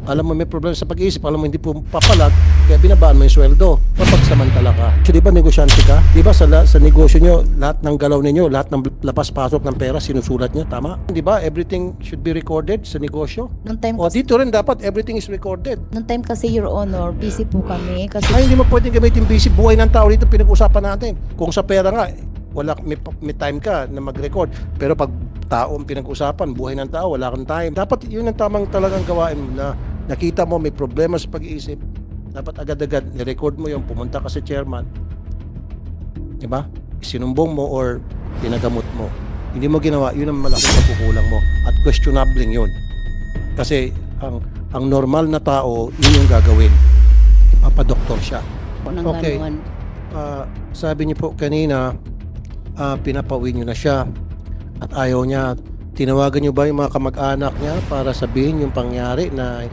Alam mo may problema sa pag-iisip, alam mo hindi po papalag, kaya binabaan mo yung sweldo. Mapagsamantala ka. So, di ba negosyante ka? Di ba sa negosyo nyo, lahat ng galaw ninyo, lahat ng labas-pasok ng pera, sinusulat nyo, tama? Di ba everything should be recorded sa negosyo? Nung time O kasi, dito rin dapat everything is recorded. Your Honor, busy po kami kasi Ay, hindi mo pwedeng gamitin busy buhay ng tao dito pinag-usapan natin. Kung sa pera nga, wala, may time ka na mag-record. Pero pag taong pinag-usapan, buhay ng tao, wala kang time. Dapat yun ang tamang talagang gawain mo na nakita mo may problema sa pag-iisip. Dapat agad-agad, ni-record mo yung pumunta ka sa chairman. Diba? Sinumbong mo or pinagamot mo. Hindi mo ginawa, yun ang malaking pagkukulang mo. At questionabling yun. Kasi ang normal na tao, yun yung gagawin. Ipapadoktor siya. po ng Okay. gano'n. Sabi niyo po kanina, pinapauwi niyo na siya at ayaw niya. Tinawagan niyo ba yung mga kamag-anak niya para sabihin yung pangyari na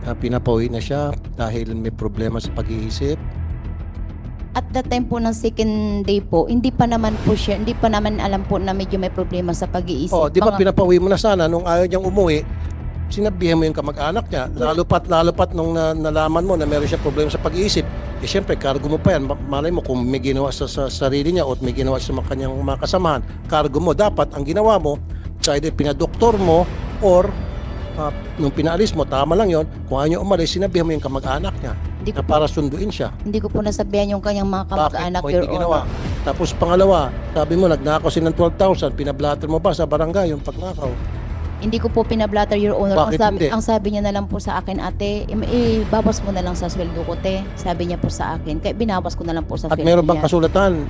pinapauwi na siya dahil may problema sa pag-iisip? At that time po ng second day po, hindi pa naman alam po na medyo may problema sa pag-iisip. Oh, di ba pinapauwi mo na sana nung ayaw niyang umuwi? Sinabihan mo yung kamag-anak niya. Lalo pat nung nalaman mo na meron siya problema sa pag-iisip, eh syempre, cargo mo pa yan. Malay mo kung may ginawa sa sarili niya o may ginawa sa kanyang mga kasamahan, cargo mo. Dapat, ang ginawa mo, sa either pinadoktor mo or nung pinaalis mo, tama lang yon. Kung ayaw niya umalis, sinabihan mo yung kamag-anak niya Hindi na ko, para sunduin siya. hindi ko po nasabihan yung kanyang mga kamag-anak, Bakit mo Your hindi ginawa? Honor. Tapos pangalawa, sabi mo, nagnakaw siya ng 12,000, pinablatter mo ba sa barangay yung pagnakaw? Hindi ko po pinablatter, Your Honor. Bakit hindi? Ang sabi niya na lang po sa akin, ate, bawas mo na lang sa sweldo ko, te. Sabi niya po sa akin. Kaya binawas ko na lang po sa At sweldo meron bang niya. kasulatan?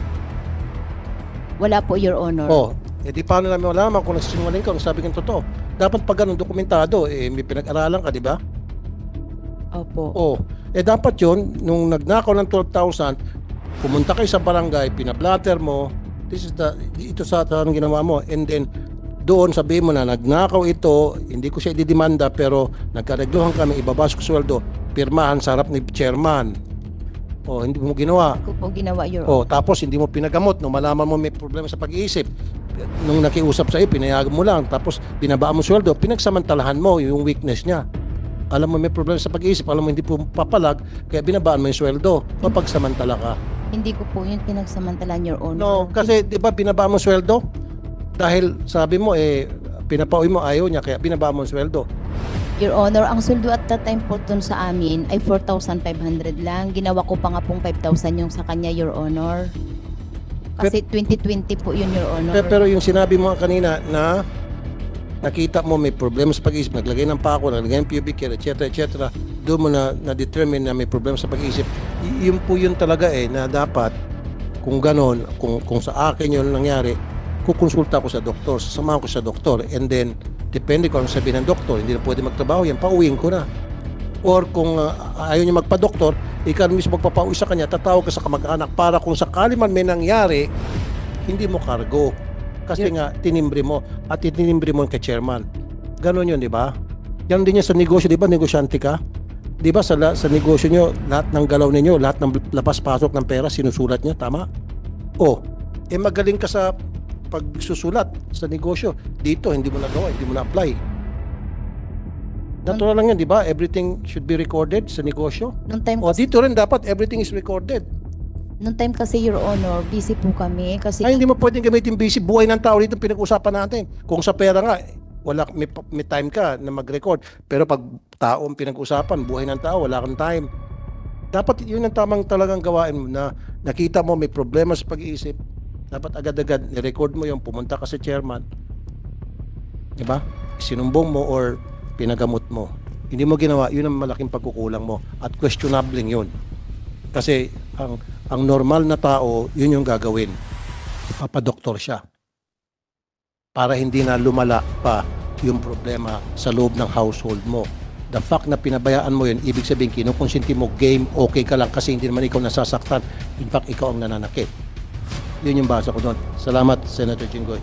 Wala po, Your Honor. Oh, di paano namin malaman kung nagsisinungaling ka, kung sabi kang totoo? Dapat pag ganun dokumentado, may pinag-aralan ka, di ba? Opo. Oh, dapat yun, nung nagnakaw ng 12,000, pumunta kayo sa barangay, pinablatter mo, ito sa anong ginawa mo, and then, doon sabihin mo na nagnakaw ito, hindi ko siya ididimanda, pero nagkaregluhan kami, ibabas ko sweldo, pirmahan sa harap ni chairman. Oh, hindi mo ginawa. Hindi ko po ginawa, Your Honor. Oh, tapos hindi mo pinagamot nung malaman mo may problema sa pag-iisip. Nung nakiusap sa iyo, pinayagan mo lang, tapos binabaan mo sweldo, pinagsamantalahan mo yung weakness niya. Alam mo may problema sa pag-iisip, alam mo hindi po papalag, kaya binabaan mo yung sweldo. Mapagsamantala ka. Hindi ko po yun pinagsamantalan, Your Honor. No, kasi di ba binabaan mo sweldo? Dahil sabi mo pinapauwi mo ayaw niya, kaya binabaan mo yung sweldo. Your Honor, ang sweldo at that time po dun sa amin ay 4,500 lang. Ginawa ko pa nga pong 5,000 yung sa kanya, Your Honor. Kasi 2020 po yun, Your Honor. Pero yung sinabi mo kanina na nakita mo may problema sa pag-iisip, naglagay ng pako, naglagay ng pubic hair, etc. Doon mo na-determine na may problema sa pag-iisip. Yun po yun talaga na dapat, kung ganon, kung sa akin yun nangyari, kukonsulta ko sa doktor, sasamahan ko sa doktor, and then, depende kung ano sabihin ng doktor, hindi na pwede magtrabaho yan, pauwiin ko na. Or kung ayaw niya magpa-doktor, ikaw mismo magpapauwi sa kanya, tatawag ka sa kamag-anak para kung sakali man may nangyari, hindi mo kargo. Kasi nga, tinimbre mo at itinimbre mo kay chairman. Ganon yun, di ba? Yan din yan sa negosyo, di ba? Negosyante ka? Di ba sa negosyo nyo, lahat ng galaw ninyo, lahat ng labas-pasok ng pera, sinusulat nyo, tama? O, magaling ka sa pagsusulat sa negosyo. Dito, hindi mo nagawa, hindi mo na-apply. Natural lang yan, di ba? Everything should be recorded sa negosyo. Nung time, O, dito rin dapat everything is recorded. nung time kasi, Your Honor, busy po kami. Kasi Ay, hindi mo pwedeng gamitin busy buhay ng tao dito pinag-usapan natin. Kung sa pera nga, wala, may time ka na mag-record. Pero pag taong pinag-usapan, buhay ng tao, wala kang time. Dapat yun ang tamang talagang gawain mo na nakita mo may problema sa pag-iisip. Dapat agad-agad, ni-record mo yung pumunta ka sa chairman. Diba? Sinumbong mo or pinagamot mo. Hindi mo ginawa, yun ang malaking pagkukulang mo. At questionabling yun. Kasi ang normal na tao, yun yung gagawin. Papadoktor siya. Para hindi na lumala pa yung problema sa loob ng household mo. The fact na pinabayaan mo yun, ibig sabihin kinukonsinti mo, game, okay ka lang kasi hindi naman ikaw nasasaktan. In fact, ikaw ang nananakit. Yun yung basa ko doon. Salamat, Senator Jinggoy.